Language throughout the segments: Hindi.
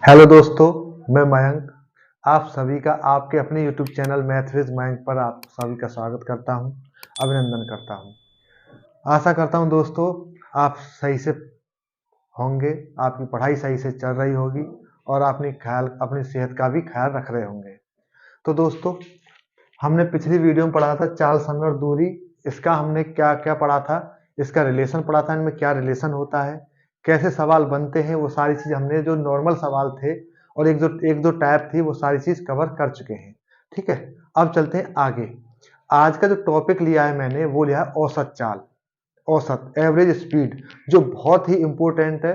हेलो दोस्तों, मैं मयंक आप सभी का आपके अपने YouTube channel math with Mayank पर आप सभी का स्वागत करता हूं, अभिनंदन करता हूं। आशा करता हूं दोस्तों आप सही से होंगे, आपकी पढ़ाई सही से चल रही होगी और अपनी सेहत का भी ख्याल रख रहे होंगे। तो दोस्तों, हमने पिछली वीडियो में पढ़ा था चाल, समय और दूरी। इसका हमने क्या क्या पढ़ा था, इसका रिलेशन पढ़ा था, इनमें क्या रिलेशन होता है, कैसे सवाल बनते हैं, वो सारी चीज हमने जो नॉर्मल सवाल थे और एक दो टाइप थी वो सारी चीज कवर कर चुके हैं। ठीक है, अब चलते हैं आगे। आज का जो टॉपिक लिया है मैंने वो लिया है औसत चाल, औसत एवरेज स्पीड, जो बहुत ही इंपॉर्टेंट है।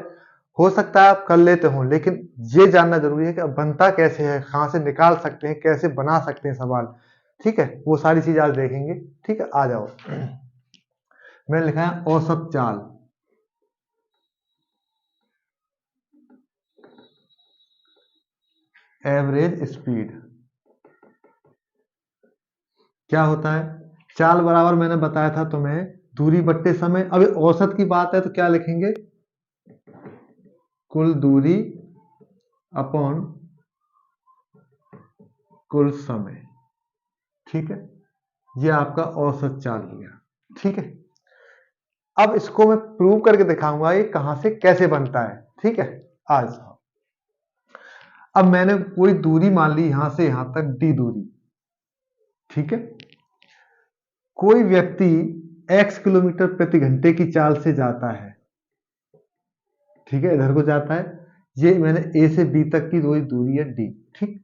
हो सकता है आप कर लेते हो, लेकिन ये जानना जरूरी है कि बनता कैसे है, कहां से निकाल सकते हैं, कैसे बना सकते हैं सवाल। ठीक है, वो सारी चीज आज देखेंगे। ठीक है, आ जाओ। मैंने लिखा है औसत चाल। एवरेज स्पीड क्या होता है? चाल बराबर मैंने बताया था तुम्हें दूरी बट्टे समय। अब औसत की बात है तो क्या लिखेंगे? कुल दूरी अपॉन कुल समय। ठीक है, ये आपका औसत चाल हो गया। ठीक है, अब इसको मैं प्रूव करके दिखाऊंगा ये कहां से कैसे बनता है। ठीक है, आज अब मैंने कोई दूरी मान ली यहां से यहां तक डी दूरी। ठीक है, कोई व्यक्ति x किलोमीटर प्रति घंटे की चाल से जाता है। ठीक है, इधर को जाता है। ये मैंने ए से बी तक की दूरी है डी। ठीक,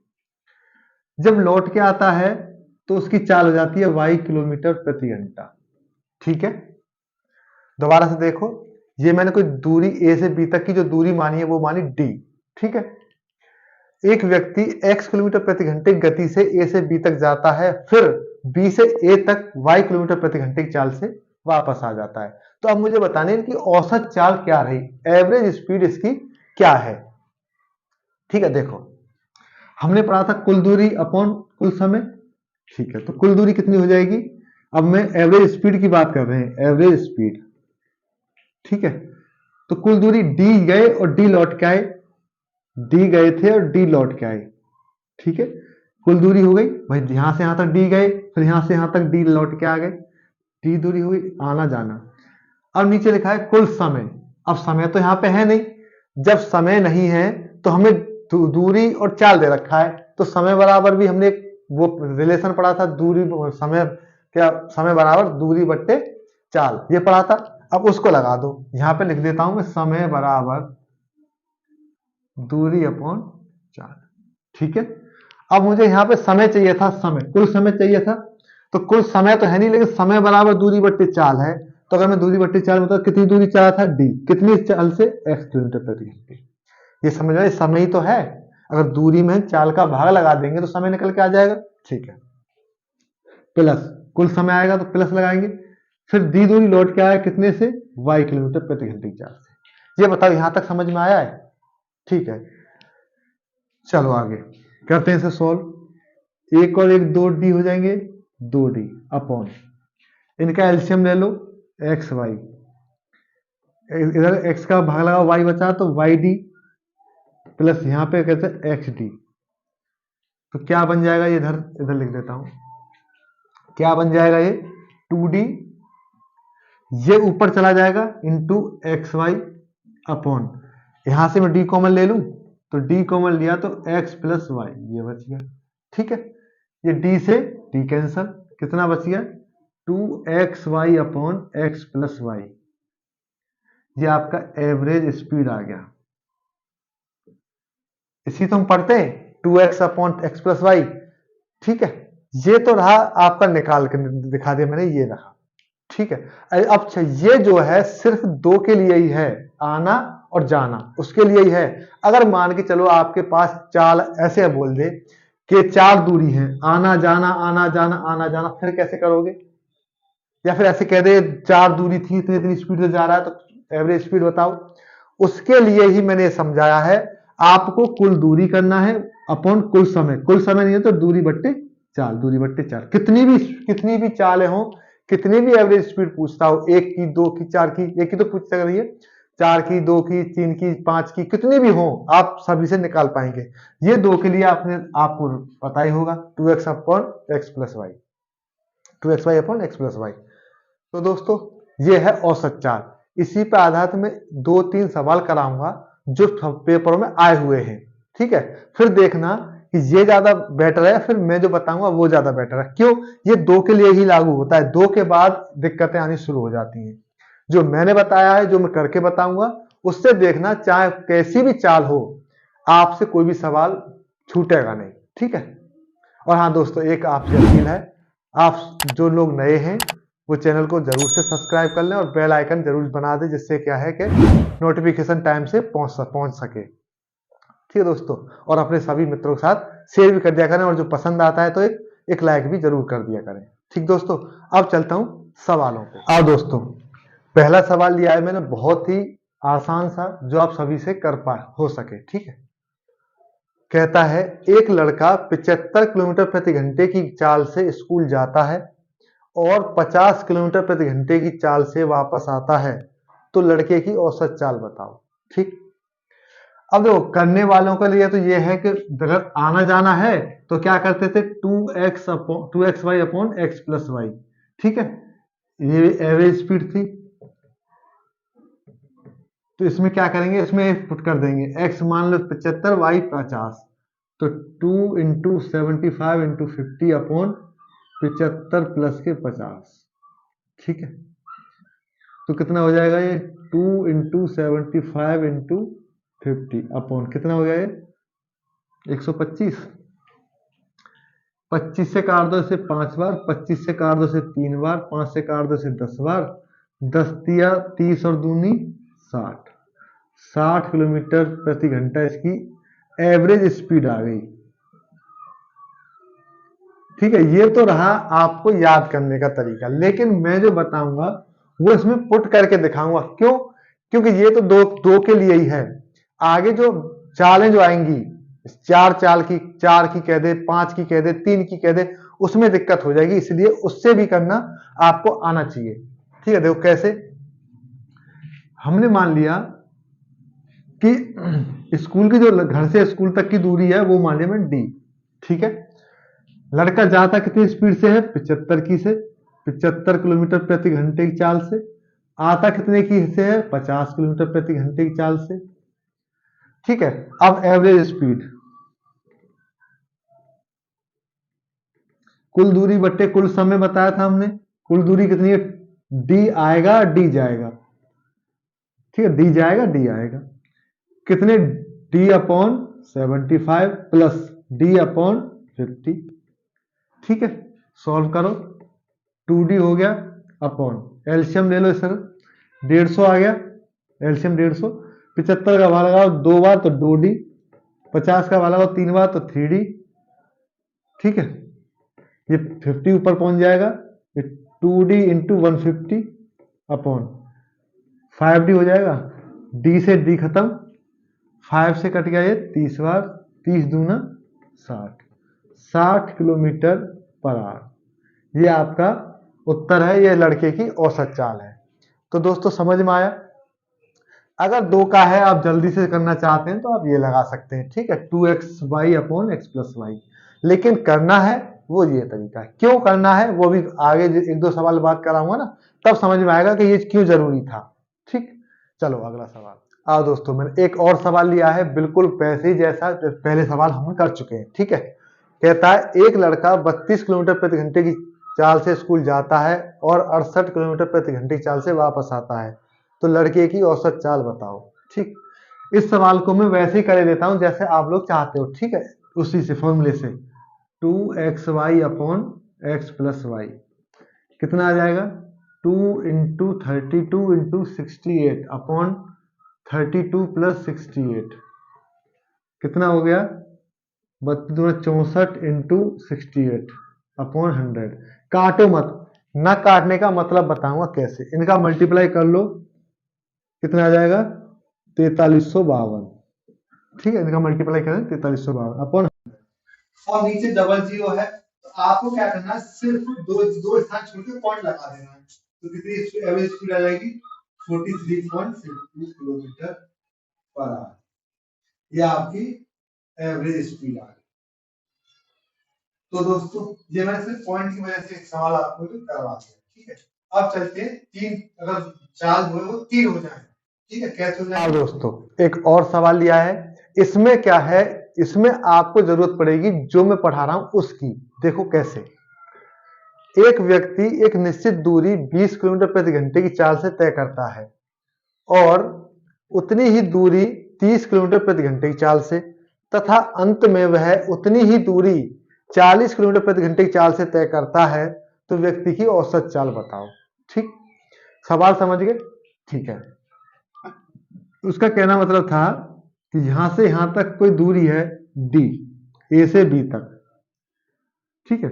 जब लौट के आता है तो उसकी चाल हो जाती है y किलोमीटर प्रति घंटा। ठीक है, दोबारा से देखो, ये मैंने कोई दूरी ए से बी तक की जो दूरी मानी है वो मानी डी। ठीक है, एक व्यक्ति x किलोमीटर प्रति घंटे की गति से ए से बी तक जाता है, फिर बी से ए तक y किलोमीटर प्रति घंटे की चाल से वापस आ जाता है। तो अब मुझे बताने इनकी औसत चाल क्या रही, एवरेज स्पीड इसकी क्या है। ठीक है, देखो हमने पढ़ा था कुल दूरी अपॉन कुल समय। ठीक है, तो कुल दूरी कितनी हो जाएगी? अब मैं एवरेज स्पीड की बात कर रहे हैं, एवरेज स्पीड। ठीक है, तो कुल दूरी डी गए और डी लौट के आए, डी गए थे और डी लौट के आए। ठीक है, कुल दूरी हो गई भाई, यहां से यहां तक डी गए, फिर यहां से यहां तक डी लौट के आ गए, डी दूरी हुई आना जाना। अब नीचे लिखा है कुल समय। अब समय तो यहां पे है नहीं, जब समय नहीं है तो हमें दूरी और चाल दे रखा है, तो समय बराबर भी हमने वो रिलेशन पढ़ा था, दूरी समय क्या, समय बराबर दूरी बट्टे चाल, ये पढ़ा था। अब उसको लगा दो, यहां पे लिख देता हूं मैं समय बराबर दूरी अपॉन चाल। ठीक है, अब मुझे यहां पे समय चाहिए था, समय कुल समय चाहिए था, तो कुल समय तो है नहीं, लेकिन समय बराबर दूरी बट्टे चाल है। तो अगर मैं दूरी बट्टे चाल मतलब कितनी दूरी चाह था डी, कितनी चाल से x किलोमीटर प्रति घंटे। ये समझ रहे, समय ही तो है, अगर दूरी में चाल का भाग लगा देंगे तो समय निकल के आ जाएगा। ठीक है, प्लस कुल समय आएगा तो प्लस लगाएंगे, फिर डी दूरी लौट के आया कितने से, y किलोमीटर प्रति घंटे की चाल से। ये बताओ यहां तक समझ में आया है? ठीक है, चलो आगे करते हैं इसे सॉल्व। एक और एक दो डी हो जाएंगे, दो डी अपॉन इनका एलसीएम ले लो, एक्स वाई, इधर एक्स का भाग लगा वाई बचा तो वाई डी, प्लस यहां पे कहते हैं एक्स डी। तो क्या बन जाएगा, ये इधर इधर लिख देता हूं, क्या बन जाएगा ये 2d, ये ऊपर चला जाएगा इंटू एक्स वाई अपॉन, यहां से मैं डी कॉमन ले लूं तो डी कॉमन लिया तो x प्लस वाई, ये बच गया। ठीक है, ये d से d कैंसल, कितना बच गया 2xy upon X plus Y. ये आपका एवरेज स्पीड आ गया। इसी तो हम पढ़ते हैं 2x upon X plus Y. ठीक है, ये तो रहा आपका, निकाल के दिखा दिया मैंने, ये रहा। ठीक है, अब ये जो है सिर्फ दो के लिए ही है, आना और जाना, उसके लिए ही है। अगर मान के चलो आपके पास चाल ऐसे बोल दे कि चार दूरी है, आना जाना आना जाना आना जाना, फिर कैसे करोगे? या फिर ऐसे कह दे चार दूरी थी, इतनी इतनी स्पीड से जा रहा है, तो एवरेज स्पीड बताओ। उसके लिए ही मैंने समझाया है, आपको कुल दूरी करना है अपॉन कुल समय। कुल समय नहीं है तो दूरी बट्टे चाल, दूरी बट्टे चाल, कितनी भी चालें हो, कितनी भी एवरेज स्पीड पूछता हो, एक की, दो की, चार की, एक की तो पूछता रही है, 4 की, 2 की, 3 की, 5 की, कितनी भी हो आप सभी से निकाल पाएंगे। ये 2 के लिए आपको पता ही होगा 2x upon X plus Y, 2xy upon X plus Y. तो दोस्तों ये है औसत चाल। इसी पे आधारित मैं 2-3 सवाल कराऊंगा जो पेपरों में आए हुए हैं, ठीक है। फिर देखना कि ये ज्यादा बेटर है, फिर मैं जो बताऊंगा वो ज्यादा बेटर है। क्यों? ये 2 के लिए ही लागू होता है, 2 के बाद दिक्कतें आनी शुरू हो जाती हैं। जो मैंने बताया है, जो मैं करके बताऊंगा, उससे देखना चाहे कैसी भी चाल हो, आपसे कोई भी सवाल छूटेगा नहीं, ठीक है। और हाँ दोस्तों, एक आपसे अपील है, आप जो लोग नए हैं वो चैनल को जरूर से सब्सक्राइब कर लें और बेल आइकन जरूर बना दें, जिससे क्या है कि नोटिफिकेशन टाइम से पहुंच सके, ठीक है दोस्तों। और अपने सभी मित्रों के साथ शेयर भी कर दिया करें, और जो पसंद आता है तो एक लाइक भी जरूर कर दिया करें, ठीक दोस्तों। अब चलता हूं सवालों पे। आओ दोस्तों, पहला सवाल लिया है मैंने, बहुत ही आसान सा, जो आप सभी से कर पा हो सके, ठीक है। कहता है एक लड़का 75 किलोमीटर प्रति घंटे की चाल से स्कूल जाता है और 50 किलोमीटर प्रति घंटे की चाल से वापस आता है, तो लड़के की औसत चाल बताओ, ठीक। अब देखो, करने वालों के लिए तो ये है कि अगर आना जाना है तो क्या करते थे, 2xy upon X plus Y, ठीक है। ये एवरेज स्पीड थी, तो इसमें क्या करेंगे, इसमें पुट कर देंगे x मान लो 75, y 50, तो 2 इंटू 75 इंटू 50 अपॉन 75 प्लस के 50, ठीक है। तो कितना हो जाएगा ये, 2 इंटू 75 इंटू 50 अपॉन कितना हो गया ये 125। 25 से काट दो इसे 5 बार, 25 से काट दो इसे 3 बार, 5 से काट दो इसे 10 बार, 10 दिया 30 और दूनी 60, 60 किलोमीटर प्रति घंटा इसकी एवरेज स्पीड आ गई, ठीक है। ये तो रहा आपको याद करने का तरीका, लेकिन मैं जो बताऊंगा वो इसमें पुट करके दिखाऊंगा। क्यों? क्योंकि ये तो दो के लिए ही है। आगे जो चालें जो आएंगी, चार की कह दे, 5 की कह दे, 3 की कह दे, उसमें दिक्कत हो जाएगी, इसलिए उससे भी करना आपको आना चाहिए, ठीक है। देखो कैसे, हमने मान लिया कि स्कूल की जो घर से स्कूल तक की दूरी है वो मान लिया मैं डी, ठीक है। लड़का जाता कितनी स्पीड से है, 75 की से, 75 किलोमीटर प्रति घंटे की चाल से। आता कितने की से है, 50 किलोमीटर प्रति घंटे की चाल से, ठीक है। अब एवरेज स्पीड, कुल दूरी बट्टे कुल समय बताया था हमने, कुल दूरी कितनी है, डी आएगा डी जाएगा, ठीक है, डी जाएगा डी आएगा, कितने, D upon 75 plus D upon 50, ठीक है। सॉल्व करो, 2d हो गया अपॉन एल्शियम ले लो सर, 150 आ गया, एल्शियम 150, 75 का भाग लगाओ 2 बार तो 2d, 50 का भाग लगाओ 3 बार तो 3d, ठीक है। ये 50 ऊपर पहुंच जाएगा, ये 2d इंटू 150 अपॉन 5d हो जाएगा, d से d खत्म, 5 से कट गया ये 30 बार, 30 दूना 60, 60 किलोमीटर पर आवर, ये आपका उत्तर है, ये लड़के की औसत चाल है। तो दोस्तों समझ में आया। अगर 2 का है, आप जल्दी से करना चाहते हैं तो आप ये लगा सकते हैं, ठीक है, 2xy upon X plus Y. लेकिन करना है वो ये तरीका है। क्यों करना है वो भी आगे 1-2 सवाल बात कराऊंगा ना, तब समझ में आएगा कि ये क्यों जरूरी था, ठीक। चलो अगला सवाल। आओ दोस्तों, मैंने एक और सवाल लिया है, बिल्कुल वैसे ही जैसा पहले सवाल हम कर चुके हैं, ठीक है। कहता है एक लड़का 32 किलोमीटर प्रति घंटे की चाल से स्कूल जाता है और 68 किलोमीटर प्रति घंटे की चाल से वापस आता है, तो लड़के की औसत चाल बताओ, ठीक। इस सवाल को मैं वैसे ही कर देता हूं जैसे आप लोग चाहते हो, ठीक है, उसी से फॉर्मूले से 2xy upon X plus Y, कितना आ जाएगा, 2 इंटू 32 इंटू 68 अपॉन 32 प्लस 68, कितना हो गया, 64 इंटू 68 अपॉन 100। काटो मत, ना काटने का मतलब बताऊंगा कैसे, इनका मल्टीप्लाई कर लो, कितना आ जाएगा 4352, ठीक है। इनका मल्टीप्लाई करें 4352 अपॉन, और नीचे डबल जीरो है, तो आपको क्या करना है, सिर्फ दो दो स्थान छोड़ के पॉइंट लगा देना है, तो कितनी एवरेज स्पीड आ जाएगी, 43.52 किलोमीटर पर आवर। यह आपकी एवरेज स्पीड आ गई। तो दोस्तों ये मैंने सिर्फ पॉइंट की वजह से एक सवाल आपको करवा दिया, ठीक है। अब चलते हैं तीन, अगर चार हुए वो तीन हो जाए, ठीक है, कैसे हो जाए दोस्तों। एक और सवाल लिया है, इसमें क्या है, इसमें आपको जरूरत पड़ेगी जो मैं पढ़ा रहा हूं उसकी। देखो कैसे, एक व्यक्ति एक निश्चित दूरी 20 किलोमीटर प्रति घंटे की चाल से तय करता है और उतनी ही दूरी 30 किलोमीटर प्रति घंटे की चाल से, तथा अंत में वह उतनी ही दूरी 40 किलोमीटर प्रति घंटे की चाल से तय करता है, तो व्यक्ति की औसत चाल बताओ। ठीक, सवाल समझ गए? ठीक है। उसका कहना मतलब था कि यहां से यहां तक कोई दूरी है डी, ए से बी तक, ठीक है।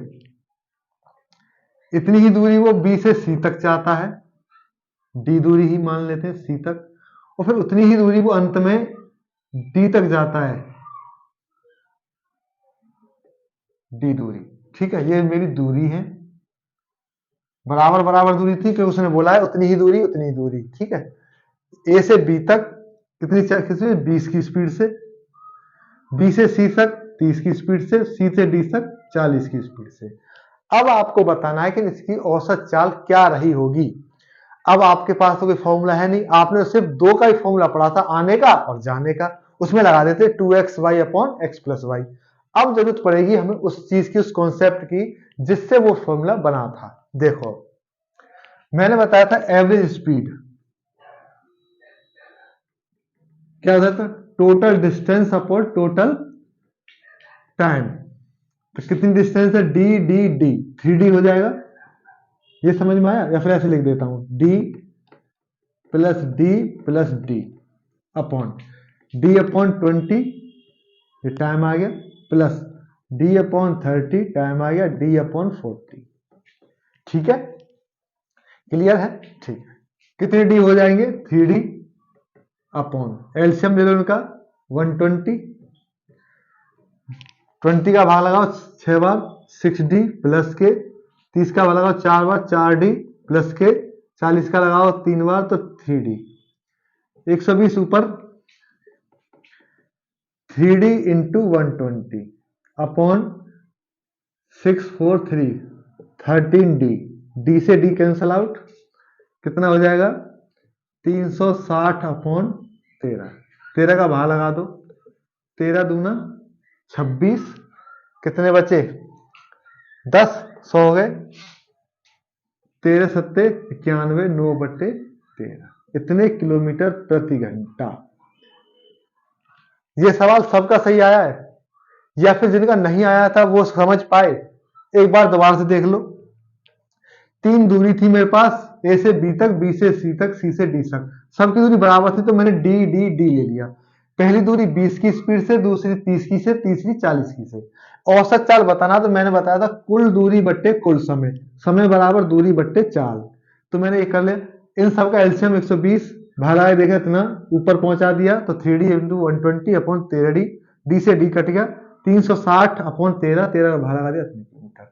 इतनी ही दूरी वो बी से सी तक चाहता है, डी दूरी ही मान लेते हैं सी तक, और फिर उतनी ही दूरी वो अंत में डी तक जाता है, डी दूरी, ठीक है। ये मेरी दूरी है, बराबर बराबर दूरी थी, फिर उसने बोला है उतनी ही दूरी, ठीक है। ए से बी तक कितनी 20 की स्पीड से, बी से सी तक 30 की स्पीड से, सी से डी तक 40 की स्पीड से। अब आपको बताना है कि इसकी औसत चाल क्या रही होगी। अब आपके पास तो कोई फॉर्मूला है नहीं, आपने सिर्फ दो का ही फॉर्मूला पढ़ा था, आने का और जाने का, उसमें लगा देते 2xy upon x plus Y. अब जरूरत पड़ेगी हमें उस चीज की, उस कॉन्सेप्ट की जिससे वो फॉर्मूला बना था। देखो मैंने बताया था एवरेज स्पीड क्या होता था, total distance upon total time. तो कितनी डिस्टेंस है, डी डी डी, 3D हो जाएगा। ये समझ में आया? या फिर ऐसे लिख देता हूं, D plus D upon D upon 20, ये टाइम आ गया, प्लस डी अपॉन 30, टाइम आ गया, डी अपॉन 40। ठीक है, क्लियर है? ठीक है। कितने डी हो जाएंगे, 3D अपॉन एलसीएम ले लो उनका 120, 20 का भाग लगाओ 6 बार 6D प्लस के, 30 का भाग लगाओ 4 बार 4D प्लस के, 40 का लगाओ 3 बार तो 3D, 120 ऊपर 3D into 120 upon 643 13D, D से डी कैंसल आउट, कितना हो जाएगा 360 अपॉन 13, 13 का भाग लगा दो, 13 दूना 26, कितने बचे 10, 100 हो गए, 13 सत्ते 91, 9/13, इतने किलोमीटर प्रति घंटा। ये सवाल सबका सही आया है, या फिर जिनका नहीं आया था वो समझ पाए? एक बार दोबारा से देख लो। तीन दूरी थी मेरे पास, ए से बी तक, बी से सी तक, सी से डी तक, सबकी दूरी बराबर थी, तो मैंने डी डी डी ले लिया। पहली दूरी 20 की स्पीड से, दूसरी 30 की से, तीसरी 40 की से। औसत चाल बताना तो मैंने बताया था कुल दूरी बट्टे कुल समय, समय बराबर दूरी बट्टे चाल। तो मैंने ये कर लिया, इन सबका एलसीएम 120 भरा है, देखा इतना ऊपर पहुंचा दिया, तो 3D into 120 upon 13D, D से डी कट गया, 360 अपॉन 13, 13 का भाड़ा लगा दिया मीटर।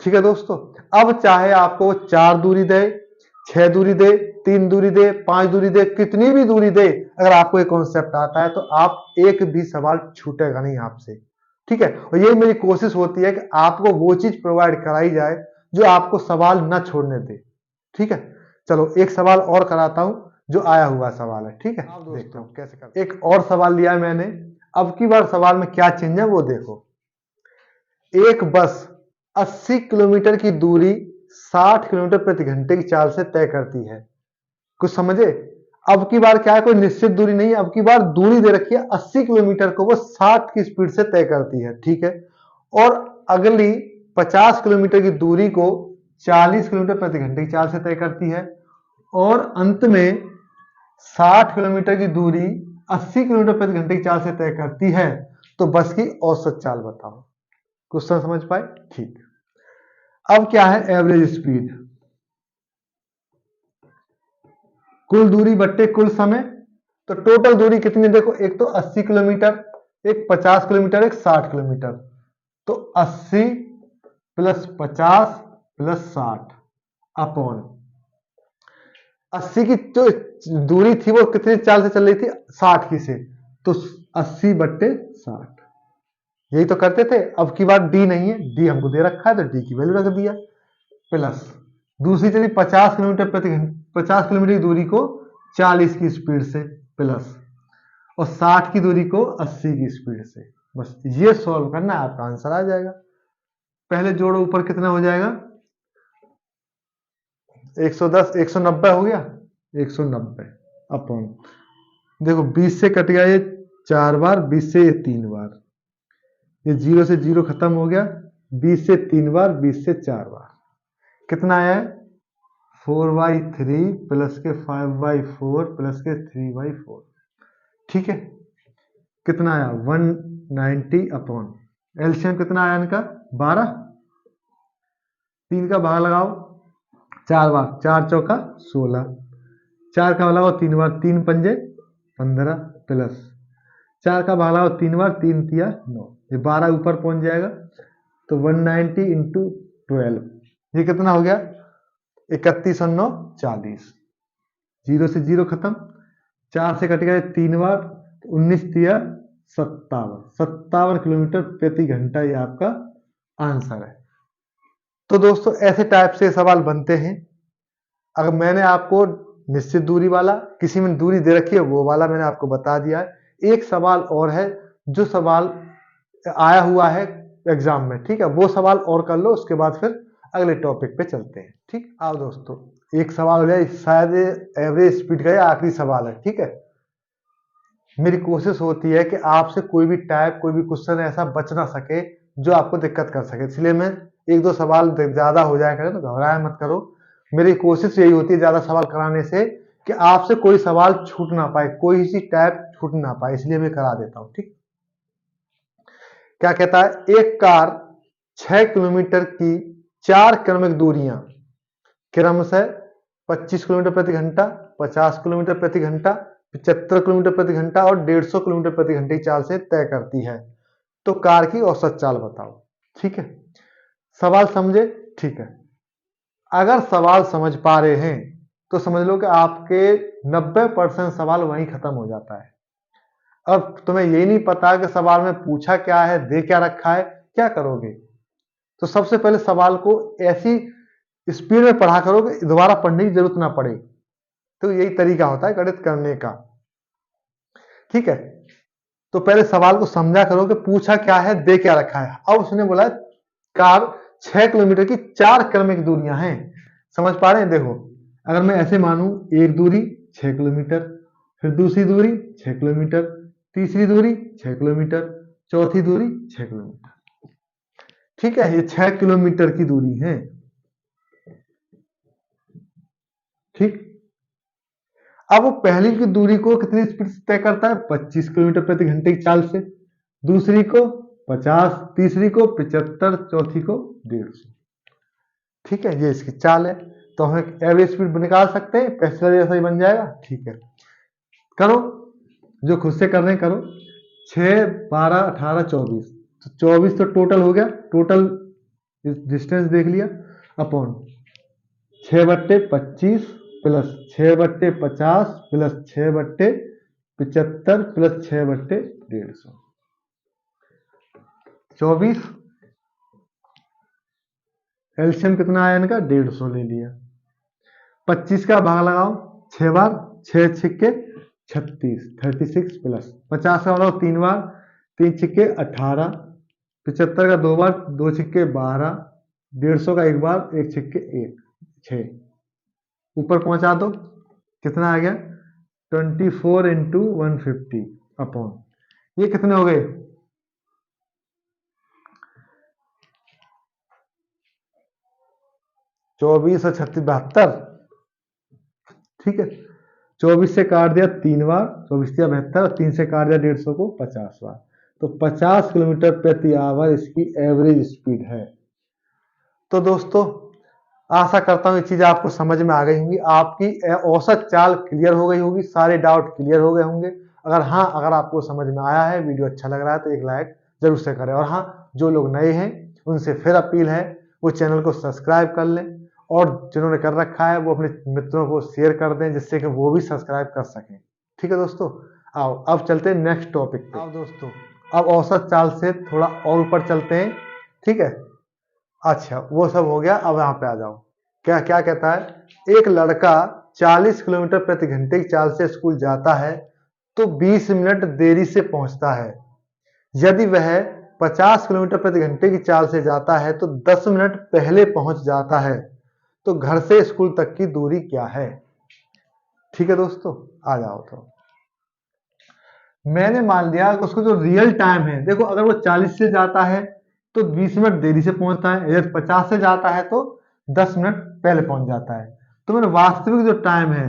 ठीक है दोस्तों, अब चाहे आपको 4 दूरी दे, 6 दूरी दे, 3 दूरी दे, 5 दूरी दे, कितनी भी दूरी दे, अगर आपको एक कॉन्सेप्ट आता है तो आप एक भी सवाल छूटेगा नहीं आपसे। ठीक है, और ये मेरी कोशिश होती है कि आपको वो चीज प्रोवाइड कराई जाए जो आपको सवाल न छोड़ने दे। ठीक है, चलो एक सवाल और कराता हूं जो आया हुआ सवाल है। ठीक है, देखते हो कैसे करते। एक और सवाल लिया है मैंने, अब की बार सवाल में क्या चेंज है वो देखो। एक बस 80 किलोमीटर की दूरी 60 किलोमीटर प्रति घंटे की चाल से तय करती है, कुछ समझे? अब की बार क्या है, कोई निश्चित दूरी नहीं है, अब की बार दूरी दे रखी है 80 किलोमीटर को वो 60 की स्पीड से तय करती है, ठीक है। और अगली 50 किलोमीटर की दूरी को 40 किलोमीटर प्रति घंटे की चाल से तय करती है, और अंत में 60 किलोमीटर की दूरी 80 किलोमीटर प्रति घंटे की चाल से तय करती है, तो बस की औसत चाल बताओ। क्वेश्चन समझ पाए? ठीक। अब क्या है, एवरेज स्पीड, कुल दूरी बट्टे कुल समय। तो टोटल दूरी कितनी, देखो एक तो 80 किलोमीटर, एक 50 किलोमीटर, एक 60 किलोमीटर, तो 80 प्लस 50 प्लस 60 अपॉन 80 की जो दूरी थी वो कितनी चाल से चल रही थी, 60 की से, तो 80/60 यही तो करते थे। अब की बात डी नहीं है, डी हमको दे रखा है तो डी की वैल्यू रख दिया, प्लस दूसरी चली 50 किलोमीटर प्रति घंटा, 50 किलोमीटर की दूरी को 40 की स्पीड से, प्लस और 60 की दूरी को 80 की स्पीड से। बस ये सॉल्व करना है, आपका आंसर आ जाएगा। पहले जोड़ो, ऊपर कितना हो जाएगा, 110, 190 हो गया, 190 अपॉन, देखो 20 से कट गया ये 4 बार, 20 से ये 3 बार, ये 0 से 0 खत्म हो गया, 20 से 3 बार, 20 से 4 बार, कितना आया है 4/3 प्लस के 5/4 प्लस के 3/4, ठीक है। कितना आया 190 अपॉन, एलसीएम कितना आया इनका 12, 3 का भाग लगाओ 4 बार, 4 चौका 16, 4 का भाग लगाओ 3 बार, 3 पंजे 15 प्लस 4 का भाग लगाओ 3 बार, 3 तिया 9, ये 12 ऊपर पहुंच जाएगा, तो 190 इंटू 12, ये कितना हो गया 31 और 9 40, 0 से 0 खत्म, 4 से कट गया 3 बार, 19 तिया 57 किलोमीटर प्रति घंटा, ये आपका आंसर है। तो दोस्तों ऐसे टाइप से सवाल बनते हैं। अगर मैंने आपको निश्चित दूरी वाला, किसी में दूरी दे रखी है वो वाला मैंने आपको बता दिया है। एक सवाल और है जो सवाल आया हुआ है एग्जाम में, ठीक है, वो सवाल और कर लो, उसके बाद फिर अगले टॉपिक पे चलते हैं। ठीक, आओ दोस्तों, एक सवाल हो जाए, शायद एवरेज स्पीड का ये आखिरी सवाल है, ठीक है। मेरी कोशिश होती है कि आपसे कोई भी टाइप, कोई भी क्वेश्चन ऐसा बच ना सके जो आपको दिक्कत कर सके, इसलिए मैं 1-2 सवाल ज्यादा हो जाए करें तो घबराया मत करो। मेरी कोशिश यही होती है ज्यादा सवाल कराने से कि आपसे कोई सवाल छूट ना पाए, कोई सी टाइप छूट ना पाए, इसलिए मैं करा देता हूं। ठीक, क्या कहता है, एक कार 6 किलोमीटर की 4 क्रमिक दूरियां क्रमशः 25 किलोमीटर प्रति घंटा, 50 किलोमीटर प्रति घंटा, 75 किलोमीटर प्रति घंटा और 150 किलोमीटर प्रति घंटे की चाल से तय करती है, तो कार की औसत चाल बताओ। ठीक है, सवाल समझे, ठीक है। अगर सवाल समझ पा रहे हैं तो समझ लो कि आपके 90% सवाल वहीं खत्म हो जाता है। अब तुम्हें यही नहीं पता कि सवाल में पूछा क्या है, दे क्या रखा है, क्या करोगे? तो सबसे पहले सवाल को ऐसी स्पीड में पढ़ा करो कि दोबारा पढ़ने की जरूरत ना पड़े। तो यही तरीका होता है गणित करने का, ठीक है। तो पहले सवाल को समझा करो कि पूछा क्या है, दे क्या रखा है। अब उसने बोला कार 6 किलोमीटर की 4 क्रमिक दूरियां हैं, समझ पा रहे हैं? देखो, अगर मैं ऐसे मानूं, एक दूरी 6 किलोमीटर, फिर दूसरी दूरी 6 किलोमीटर, तीसरी दूरी 6 किलोमीटर, चौथी दूरी 6 किलोमीटर, ठीक है, ये 6 किलोमीटर की दूरी है। ठीक, अब वो पहली की दूरी को कितनी स्पीड से तय करता है, 25 किलोमीटर प्रति घंटे की चाल से, दूसरी को 50, तीसरी को 75, चौथी को 150। ठीक है, ये इसकी चाल है। तो हम एक एवरेज स्पीड निकाल सकते हैं, पैसेंजर जैसा ही बन जाएगा। ठीक है, करो, जो खुद से कर रहे हैं करो। 6, 12, 18, 24, तो 24 तो टोटल हो गया, टोटल डिस्टेंस देख लिया, upon 6/25 plus 6/50 plus 6/75 plus 6/150, 24। LCM कितना आया इनका, 150 ले लिया। 25 का भाग लगाओ 6 बार, 6 छिक्के 36, 36 प्लस 50 का लगाओ 3 बार, 3 छिक्के 18, 75 का 2 बार, 2 छिक्के 12, 150 का 1 बार, 1 छिक्के 1, 6, ऊपर पहुंचा दो, कितना आ गया 24 इंटू 150 अपॉन, ये कितने हो गए 24 और 36, 72। ठीक है, 24 से काट दिया 3 बार, 24 या 72, और 3 से काट दिया 150 को 50 बार, तो 50 किलोमीटर प्रति आवर इसकी एवरेज स्पीड है। तो दोस्तों आशा करता हूँ ये चीज आपको समझ में आ गई होंगी, आपकी औसत चाल क्लियर हो गई होगी, सारे डाउट क्लियर हो गए होंगे। अगर हाँ, अगर आपको समझ में आया है, वीडियो अच्छा लग रहा है, तो एक लाइक जरूर से करें। और हाँ, जो लोग नए हैं उनसे फिर अपील है वो चैनल को सब्सक्राइब कर लें और जिन्होंने कर रखा है वो अपने मित्रों को शेयर कर दें जिससे कि वो भी सब्सक्राइब कर सकें। ठीक है दोस्तों, आओ अब चलते हैं नेक्स्ट टॉपिक पे। आओ दोस्तों, अब औसत चाल से थोड़ा और ऊपर चलते हैं। ठीक है, अच्छा वो सब हो गया, अब यहाँ पे आ जाओ। क्या क्या कहता है, एक लड़का 40 किलोमीटर प्रति घंटे की चाल से स्कूल जाता है तो 20 मिनट देरी से पहुंचता है। यदि वह 50 किलोमीटर प्रति घंटे की चाल से जाता है तो 10 मिनट पहले पहुंच जाता है। तो घर से स्कूल तक की दूरी क्या है? ठीक है दोस्तों, आ जाओ। तो मैंने मान लिया कि उसको जो रियल टाइम है, देखो अगर वो 40 से जाता है तो 20 मिनट देरी से पहुंचता है, यदि 50 से जाता है तो 10 मिनट पहले पहुंच जाता है। तो मैंने वास्तविक जो टाइम है,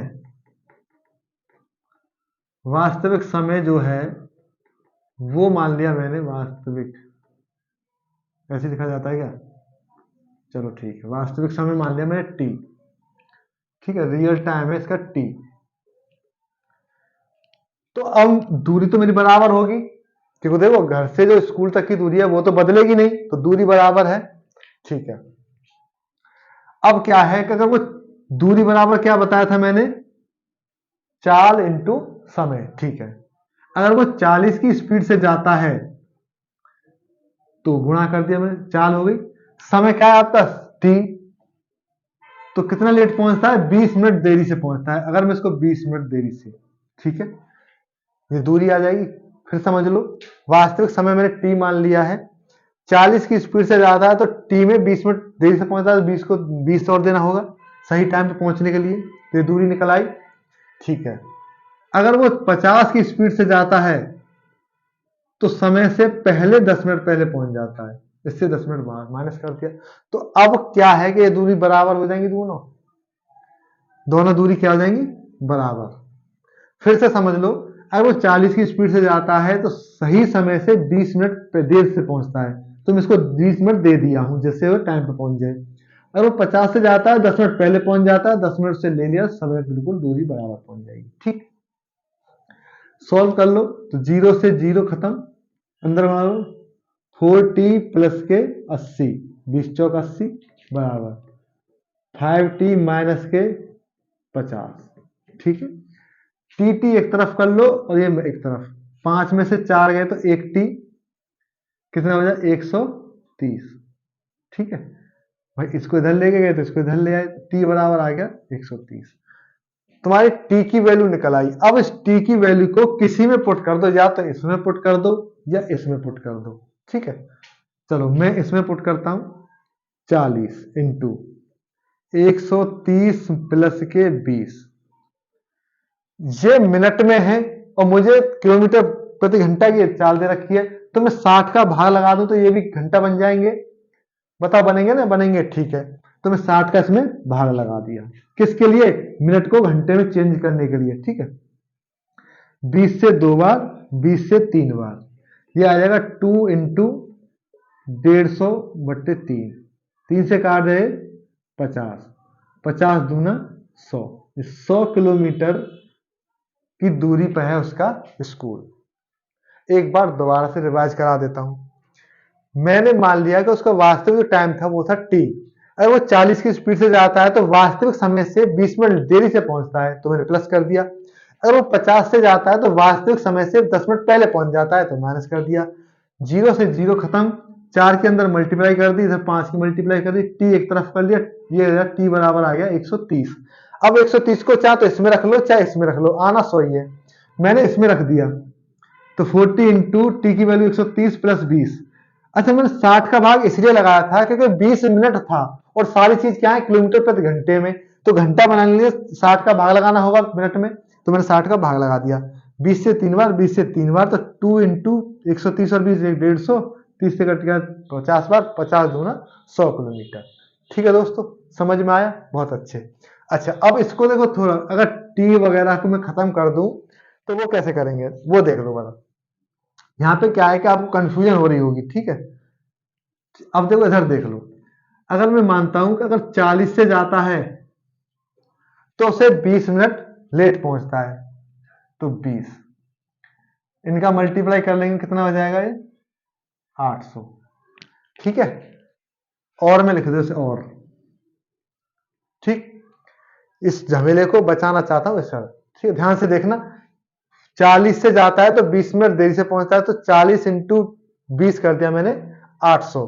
वास्तविक समय जो है वो मान लिया मैंने वास्तविक। ऐसे लिखा जाता है क्या? चलो ठीक है, वास्तविक समय मान लिया मैंने टी। ठीक है, रियल टाइम है इसका टी। तो अब दूरी तो मेरी बराबर होगी, क्योंकि देखो घर से जो स्कूल तक की दूरी है वो तो बदलेगी नहीं, तो दूरी बराबर है। ठीक है, अब क्या है कि अगर वो दूरी बराबर क्या बताया था मैंने, चाल इंटू समय। ठीक है, अगर वो 40 की स्पीड से जाता है तो गुणा कर दिया मैंने, चाल हो गई। समय क्या है आपका, टी। तो कितना लेट पहुंचता है, 20 मिनट देरी से पहुंचता है। अगर मैं इसको 20 मिनट देरी से, ठीक है, ये दूरी आ जाएगी। फिर समझ लो, वास्तविक समय मैंने टी मान लिया है, 40 की स्पीड से जाता है तो टी में 20 मिनट देरी से पहुंचता है, तो 20 को 20 और देना होगा सही टाइम पे पहुंचने के लिए, तो ये दूरी निकल आई। ठीक है, अगर वो 50 की स्पीड से जाता है तो समय से पहले 10 मिनट पहले पहुंच जाता है, इससे 10 मिनट माइनस कर दिया। तो अब क्या है कि ये दूरी बराबर हो जाएंगी, दोनों दोनों दूरी क्या हो जाएंगी, बराबर। फिर से समझ लो, अगर वो 40 की स्पीड से जाता है तो सही समय से 20 मिनट देर से पहुंचता है, तो मैं इसको 20 मिनट दे दिया हूं जिससे वो टाइम पे पहुंच जाए। अगर वो 50 से जाता है 10 मिनट पहले पहुंच जाता है, 10 मिनट से ले लिया, समय बिल्कुल दूरी बराबर पहुंच जाएगी। ठीक, सॉल्व कर लो। तो 0 से 0 खत्म, अंदर मारो, 4t प्लस के 80, 20 चौक 80 बराबर 5t माइनस के 50। ठीक है, टी एक तरफ कर लो और ये एक तरफ, 5 में से 4 गए तो 1 टी, कितना हो जाए, 130। ठीक है भाई, इसको इधर लेके गए तो इसको इधर ले आए, टी बराबर आ गया 130। तुम्हारी टी की वैल्यू निकल आई। अब इस टी की वैल्यू को किसी में पुट कर दो, या तो इसमें पुट कर दो या इसमें पुट कर दो। ठीक है, चलो मैं इसमें पुट करता हूं, 40 इंटू 130 प्लस के 20, ये मिनट में है और मुझे किलोमीटर प्रति घंटा की चाल दे रखी है, तो मैं 60 का भाग लगा दूं तो ये भी घंटा बन जाएंगे। बताओ बनेंगे ना, बनेंगे। ठीक है, तो मैं 60 का इसमें भाग लगा दिया, किसके लिए, मिनट को घंटे में चेंज करने के लिए। ठीक है, 20 से 2 बार, 20 से 3 बार, ये आ जाएगा 2 इंटू 150/3, 3 से काट रहे 50, 50 दूना 100, 100 किलोमीटर की दूरी पर है उसका स्कूल। एक बार दोबारा से रिवाइज करा देता हूं। मैंने मान लिया कि उसका वास्तविक जो टाइम था वो था टी। अगर वो 40 की स्पीड से जाता है तो वास्तविक समय से 20 मिनट देरी से पहुंचता है, तो मैंने प्लस कर दिया। अगर वो 50 से जाता है तो वास्तविक समय से 10 मिनट पहले पहुंच जाता है, तो माइनस कर दिया। 0 से 0 खत्म, 4 के अंदर मल्टीप्लाई कर दी, इधर 5 की मल्टीप्लाई कर दी, टी एक तरफ कर लिया, ये टी बराबर आ गया 130। अब 130 को चाहे तो इसमें रख लो चाहे इसमें रख लो, आना सो ही है, मैंने इसमें रख दिया। तो 40 इंटू टी की वैल्यू 130 प्लस 20। अच्छा, मैंने 60 का भाग इसलिए लगाया था क्योंकि 20 मिनट था और सारी चीज क्या है, किलोमीटर प्रति घंटे में, तो घंटा बनाने के लिए 60 का भाग लगाना होगा मिनट में, तो मैंने 60 का भाग लगा दिया। 20 से 3 बार, 20 से 3 बार, तो 2 इंटू 130 और 20 150, 30 से कट गया 50 बार, 50 दूना 100 किलोमीटर। ठीक है दोस्तों, समझ में आया, बहुत अच्छे। अच्छा, अब इसको देखो थोड़ा, अगर टी वगैरह को मैं खत्म कर दूं तो वो कैसे करेंगे वो देख लो बड़ा। यहाँ पे क्या है कि आपको कंफ्यूजन हो रही होगी। ठीक है, अब देखो इधर देख लो, अगर मैं मानता हूं कि अगर 40 से जाता है तो उसे 20 मिनट लेट पहुंचता है, तो 20 इनका मल्टीप्लाई कर लेंगे, कितना हो जाएगा ये 800। ठीक है, और मैं लिख दे उसे, और ठीक, इस झमेले को बचाना चाहता हूं इस तरह। ठीक है, ध्यान से देखना। 40 से जाता है तो 20 मिनट देरी से पहुंचता है, तो 40 इंटू 20 कर दिया मैंने 800।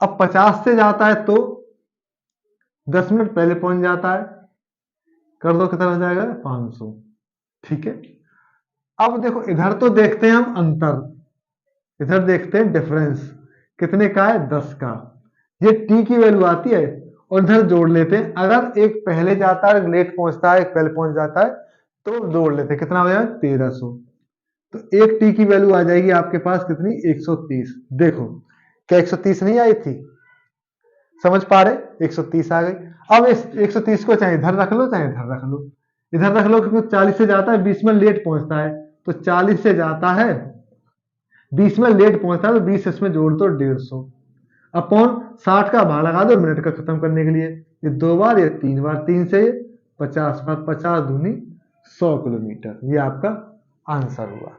अब 50 से जाता है तो 10 मिनट पहले पहुंच जाता है, कर दो कितना हो जाएगा 500। ठीक है, अब देखो इधर तो देखते हैं हम अंतर, इधर देखते हैं डिफरेंस कितने का है 10 का। ये टी की वैल्यू आती है और इधर जोड़ लेते हैं। अगर एक पहले जाता है लेट पहुंचता है, एक पहले पहुंच जाता है तो जोड़ लेते हैं, कितना हो जाएगा 1300। तो एक टी की वैल्यू आ जाएगी आपके पास कितनी 130। देखो क्या 130 नहीं आई थी, समझ पा रहे 130 आ गई। अब इस 130 को चाहे इधर रख लो चाहे इधर रख लो, इधर रख लो क्योंकि 40 से जाता है 20 में लेट पहुंचता है, तो 40 से जाता है 20 में लेट पहुंचता है तो 20 इसमें जोड़ दो 150 अपॉन 60 का भाग लगा दो मिनट का खत्म करने के लिए। ये 2 बार ये 3 बार, 3 से ये 50 बार, 50 दूनी 100 किलोमीटर। ये आपका आंसर हुआ।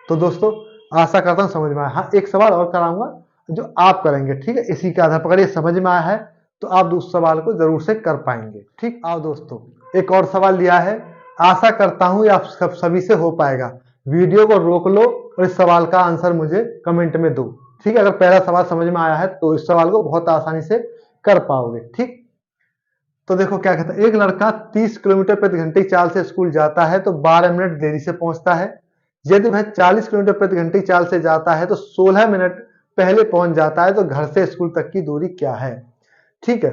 तो दोस्तों आशा करता हूं समझ में आया। हाँ, एक सवाल और कराऊंगा जो आप करेंगे, ठीक है, इसी के आधार पर अगर ये समझ में आया है तो आप उस सवाल को जरूर से कर पाएंगे। ठीक, आओ दोस्तों एक और सवाल लिया है, आशा करता हूं ये आप सब सभी से हो पाएगा। वीडियो को रोक लो और इस सवाल का आंसर मुझे कमेंट में दो। ठीक है, अगर पहला सवाल समझ में आया है तो इस सवाल को बहुत आसानी से कर पाओगे। ठीक, तो देखो क्या कहता है, एक लड़का 30 किलोमीटर प्रति घंटे की चाल से स्कूल जाता है तो 12 मिनट देरी से पहुंचता है। यदि वह 40 किलोमीटर प्रति घंटे की चाल से जाता है तो 16 मिनट पहले पहुंच जाता है, तो घर से स्कूल तक की दूरी क्या है। ठीक है,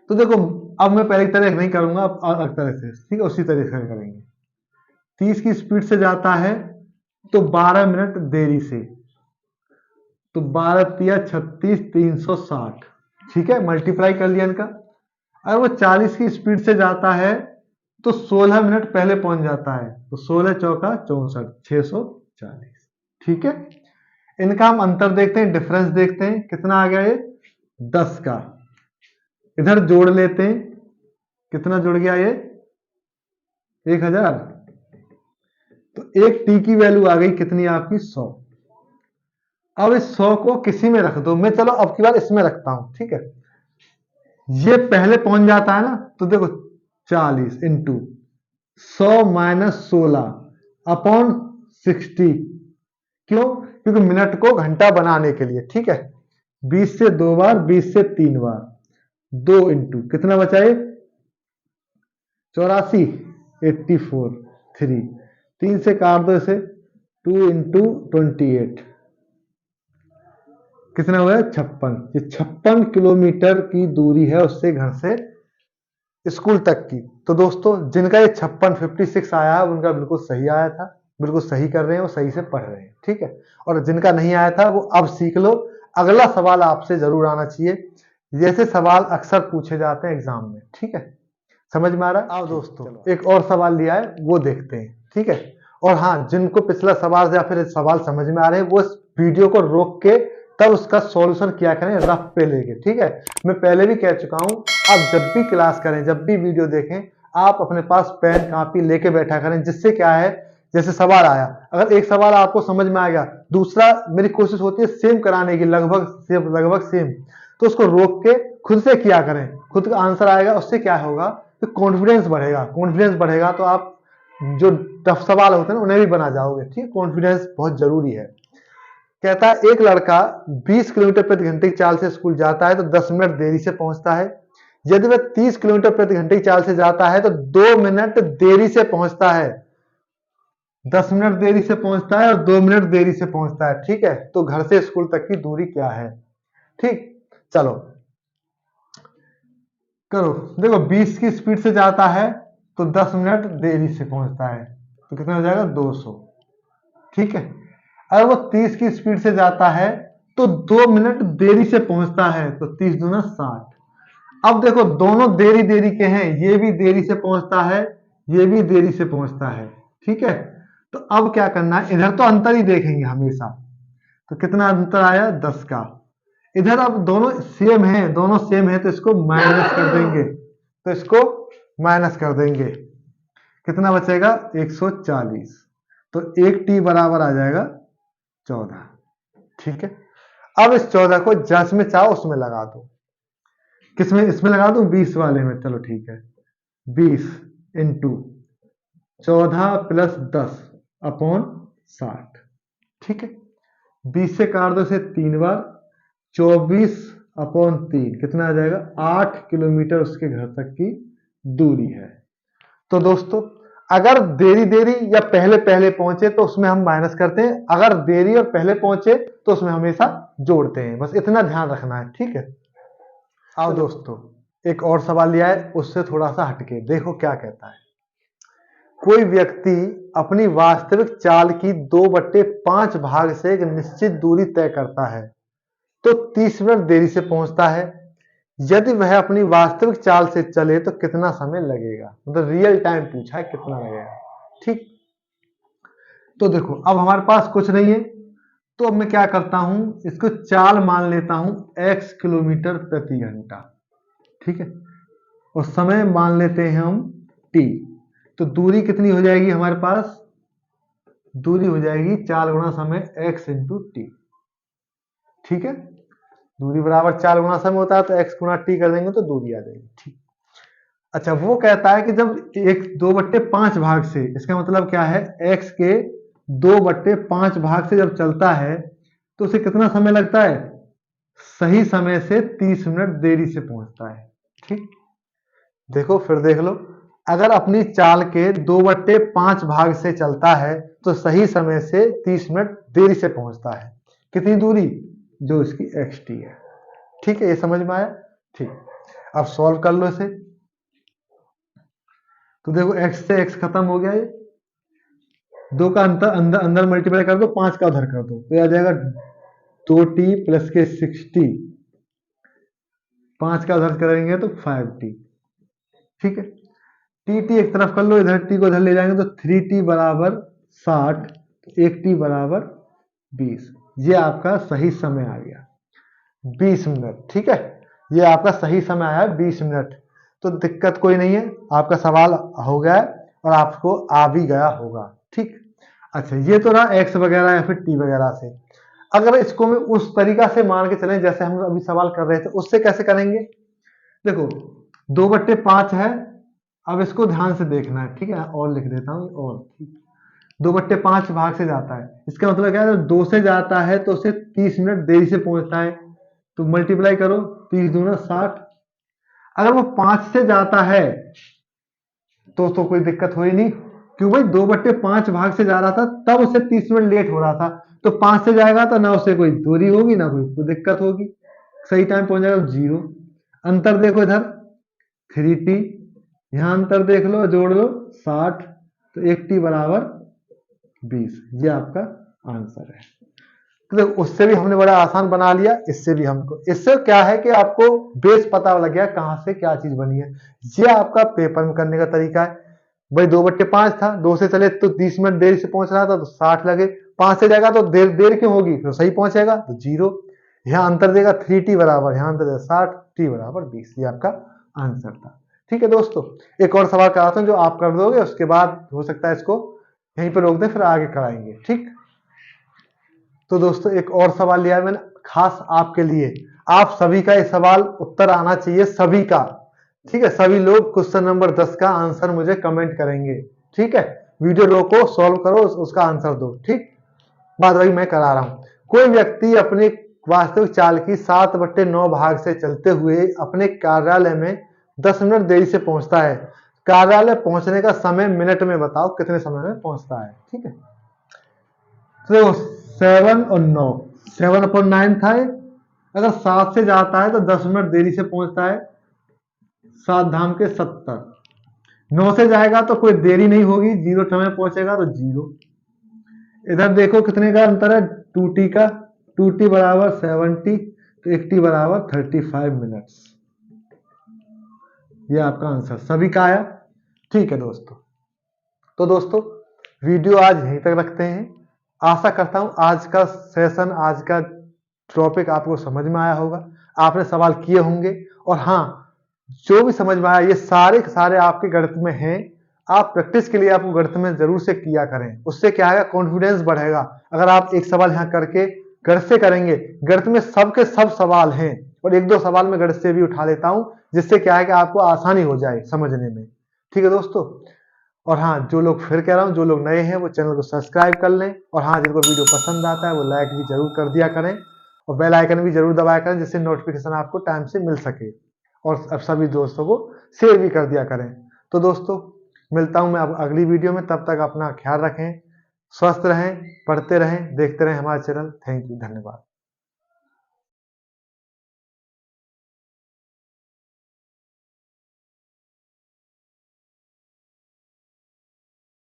तो देखो अब मैं पहले की तरह नहीं करूंगा, अब अलग तरह से, ठीक है, उसी तरीके से करेंगे। 30 की स्पीड से जाता है तो 12 मिनट देरी से, तो 12 तिया 36 360। ठीक है, मल्टीप्लाई कर लिया इनका। अगर वो 40 की स्पीड से जाता है तो 16 मिनट पहले पहुंच जाता है, तो 16 चौका 64 640। ठीक है, इनका हम अंतर देखते हैं, डिफरेंस देखते हैं कितना आ गया ये 10 का। इधर जोड़ लेते हैं, कितना जुड़ गया ये 1000। तो एक टी की वैल्यू आ गई कितनी आपकी 100। अब इस 100 को किसी में रख दो, मैं चलो अब की बार इसमें रखता हूं। ठीक है, ये पहले पहुंच जाता है ना, तो देखो 40 इंटू 100 माइनस 16 अपॉन 60। क्यों? क्योंकि मिनट को घंटा बनाने के लिए। ठीक है, 20 से 2 बार, 20 से 3 बार, 2 इंटू कितना बचा ये 84 84 3, 3 से काट दो इसे, 2 इंटू 28 कितना हुआ है 56। ये 56 किलोमीटर की दूरी है उससे घर से स्कूल तक की। तो दोस्तों जिनका ये 56 आया है उनका बिल्कुल सही आया था, बिल्कुल सही कर रहे हैं, वो सही से पढ़ रहे हैं। ठीक है, और जिनका नहीं आया था वो अब सीख लो, अगला सवाल आपसे जरूर आना चाहिए। जैसे सवाल अक्सर पूछे जाते हैं एग्जाम में। ठीक है, समझ में आ रहा है? आओ दोस्तों एक और सवाल लिया है वो देखते हैं। ठीक है, और हाँ, जिनको पिछला सवाल या फिर सवाल समझ में आ रहे हैं वो इस वीडियो को रोक के तब उसका सॉल्यूशन किया करें रफ पे लेके। ठीक है, मैं पहले भी कह चुका हूं, आप जब भी क्लास करें, जब भी वीडियो देखें, आप अपने पास पेन कापी लेके बैठा करें। जिससे क्या है, जैसे सवाल आया, अगर एक सवाल आपको समझ में आ गया, दूसरा मेरी कोशिश होती है सेम कराने की, लगभग सेम, तो उसको रोक के खुद से किया करें, खुद का आंसर आएगा। उससे क्या होगा तो कॉन्फिडेंस बढ़ेगा, कॉन्फिडेंस बढ़ेगा तो आप जो टफ सवाल होते हैं ना उन्हें भी बना जाओगे। ठीक, कॉन्फिडेंस बहुत जरूरी है। कहता है एक लड़का 20 किलोमीटर प्रति घंटे की चाल से स्कूल जाता है तो 10 मिनट देरी से पहुंचता है। यदि वह 30 किलोमीटर प्रति घंटे की चाल से जाता है तो 2 मिनट देरी से पहुंचता है। 10 मिनट देरी से पहुंचता है और 2 मिनट देरी से पहुंचता है। ठीक है, तो घर से स्कूल तक की दूरी क्या है। ठीक, चलो करो। देखो 20 की स्पीड से जाता है तो 10 मिनट देरी से पहुंचता है, तो कितना हो जाएगा 200। ठीक है, अगर वो 30 की स्पीड से जाता है तो 2 मिनट देरी से पहुंचता है, तो 30 दूना 60। अब देखो दोनों देरी देरी के हैं, ये भी देरी से पहुंचता है, ये भी देरी से पहुंचता है। ठीक है, तो अब क्या करना है, इधर तो अंतर ही देखेंगे हमेशा, तो कितना अंतर आया 10 का। इधर अब दोनों सेम है, दोनों सेम है, तो इसको माइनस कर देंगे, तो इसको माइनस कर देंगे, कितना बचेगा 140। तो एक टी बराबर आ जाएगा 14। ठीक है, अब इस 14 को जिसमें चाहो उसमें लगा दो। किसमें, इसमें लगा दूं 20 वाले में, चलो ठीक है। 20 इंटू 14 प्लस 10 अपॉन 60, ठीक है। 20 से काट दो इसे 3 बार, 24 अपॉन 3 कितना आ जाएगा, 8 किलोमीटर उसके घर तक की दूरी है। तो दोस्तों अगर देरी देरी या पहले पहले पहुंचे तो उसमें हम माइनस करते हैं, अगर देरी और पहले पहुंचे तो उसमें हमेशा जोड़ते हैं, बस इतना ध्यान रखना है, ठीक है। आओ दोस्तों एक और सवाल लिया है, उससे थोड़ा सा हटके देखो क्या कहता है। कोई व्यक्ति अपनी वास्तविक चाल की 2/5 भाग से एक निश्चित दूरी तय करता है तो 30 मिनट देरी से पहुंचता है। यदि वह अपनी वास्तविक चाल से चले तो कितना समय लगेगा, मतलब रियल टाइम पूछा है कितना लगेगा, ठीक। तो देखो अब हमारे पास कुछ नहीं है, तो अब मैं क्या करता हूं, इसको चाल मान लेता हूं x किलोमीटर प्रति घंटा, ठीक है, और समय मान लेते हैं हम t। तो दूरी कितनी हो जाएगी हमारे पास, दूरी हो जाएगी चाल गुणा समय x इंटू टी, ठीक है। दूरी बराबर चाल गुणा समय होता है तो x गुणा टी कर देंगे तो दूरी आ जाएगी, ठीक। अच्छा वो कहता है कि जब एक 2/5 भाग से, इसका मतलब क्या है, x के 2/5 भाग से जब चलता है तो उसे कितना समय लगता है, सही समय से 30 मिनट देरी से पहुंचता है, ठीक। देखो फिर देख लो, अगर अपनी चाल के 2/5 भाग से चलता है तो सही समय से 30 मिनट देरी से पहुंचता है, कितनी दूरी, जो इसकी एक्स टी है, ठीक है। ये समझ में आया, ठीक। अब सॉल्व कर लो इसे, तो देखो x से x खत्म हो गया, ये 2 का अंतर अंदर अंदर मल्टीप्लाई कर दो, 5 का उधर कर दो तो आ जाएगा 2t प्लस के 60, 5 का उधर करेंगे तो 5t, ठीक है। टी एक तरफ कर लो, इधर t को इधर ले जाएंगे तो 3t बराबर 60, तो 1t बराबर 20। ये आपका सही समय आ गया 20 मिनट, ठीक है। ये आपका सही समय आया 20 मिनट, तो दिक्कत कोई नहीं है, आपका सवाल हो गया है और आपको आ भी गया होगा, ठीक। अच्छा ये तो रहा एक्स वगैरह या फिर टी वगैरह से। अगर इसको मैं उस तरीका से मान के चलें जैसे हम अभी सवाल कर रहे थे, उससे कैसे करेंगे, देखो 2/5 है, अब इसको ध्यान से देखना है, ठीक है, और लिख देता हूँ, और 2/5 भाग से जाता है, इसका मतलब क्या है, 2 से जाता है तो उसे 30 मिनट देरी से पहुंचता है, तो मल्टीप्लाई करो, 30 दूना 60। अगर वो 5 से जाता है तो कोई दिक्कत हुई नहीं, क्यों भाई 2/5 भाग से जा रहा था तब उसे 30 मिनट लेट हो रहा था, तो 5 से जाएगा तो ना उसे कोई दूरी होगी ना कोई दिक्कत होगी, सही टाइम पहुंच जाएगा, 0। अंतर देखो इधर 3t, यहां अंतर देख लो, जोड़ लो 60, तो 1t बराबर 20। ये आपका आंसर है। तो उससे भी हमने बड़ा आसान बना लिया, इससे भी हमको, इससे क्या है कि आपको बेस पता लग गया कहां से क्या चीज बनी है। ये आपका पेपर में करने का तरीका है। भाई 2/5 था, 2 से चले तो 30 मिनट देरी से पहुंच रहा था तो 60 लगे, 5 से जाएगा तो देर देर क्यों होगी, तो सही पहुंचेगा तो 0। यहाँ अंतर देगा 3t बराबर, यहाँ अंतर देगा 60, t बराबर 20। ये आपका आंसर था, ठीक है दोस्तों। एक और सवाल कराता हूँ जो आप कर दोगे, उसके बाद हो सकता है इसको यहीं पर रोक दें, फिर आगे कराएंगे, ठीक। तो दोस्तों एक और सवाल लिया है मैंने खास आपके लिए, आप सभी का ये सवाल उत्तर आना चाहिए, सभी का, ठीक है। सभी लोग क्वेश्चन नंबर 10 का आंसर मुझे कमेंट करेंगे, ठीक है। वीडियो रोको, सॉल्व करो, उसका आंसर दो, ठीक। बात वही मैं करा रहा हूं। कोई व्यक्ति अपने वास्तविक चाल की 7/9 भाग से चलते हुए अपने कार्यालय में 10 मिनट देरी से पहुंचता है, कार्यालय पहुंचने का समय मिनट में बताओ, कितने समय में पहुंचता है, ठीक है। तो 7 और 9, 7/9 था ये। अगर 7 से जाता है तो 10 मिनट देरी से पहुंचता है, 7 धाम के 70। 9 से जाएगा तो कोई देरी नहीं होगी, 0 समय पहुंचेगा तो 0। इधर देखो कितने का अंतर है, 2t का, 2t बराबर 70, तो 1t बराबर 35 मिनट्स। ये आपका आंसर सभी का आया, ठीक है दोस्तों। तो दोस्तों वीडियो आज यहीं तक रखते हैं। आशा करता हूं आज का सेशन, आज का टॉपिक आपको समझ में आया होगा, आपने सवाल किए होंगे, और हाँ जो भी समझ में आया ये सारे के सारे आपके गणित में हैं। आप प्रैक्टिस के लिए आपको गणित में जरूर से किया करें, उससे क्या है, कॉन्फिडेंस बढ़ेगा। अगर आप एक सवाल यहाँ करके गणित से करेंगे, गणित में सबके सब सवाल हैं, और एक दो सवाल मैं गणित से भी उठा लेता हूं, जिससे क्या है कि आपको आसानी हो जाए समझने में। ठीक है दोस्तों। और हाँ, जो लोग फिर कह रहा हूँ, जो लोग नए हैं वो चैनल को सब्सक्राइब कर लें, और हाँ, जिनको वीडियो पसंद आता है वो लाइक भी जरूर कर दिया करें, और बेल आइकन भी जरूर दबाया करें, जिससे नोटिफिकेशन आपको टाइम से मिल सके, और अब सभी दोस्तों को शेयर भी कर दिया करें। तो दोस्तों, मिलता हूं मैं अब अगली वीडियो में, तब तक अपना ख्याल रखें, स्वस्थ रहें, पढ़ते रहें, देखते रहें हमारा चैनल। थैंक यू, धन्यवाद।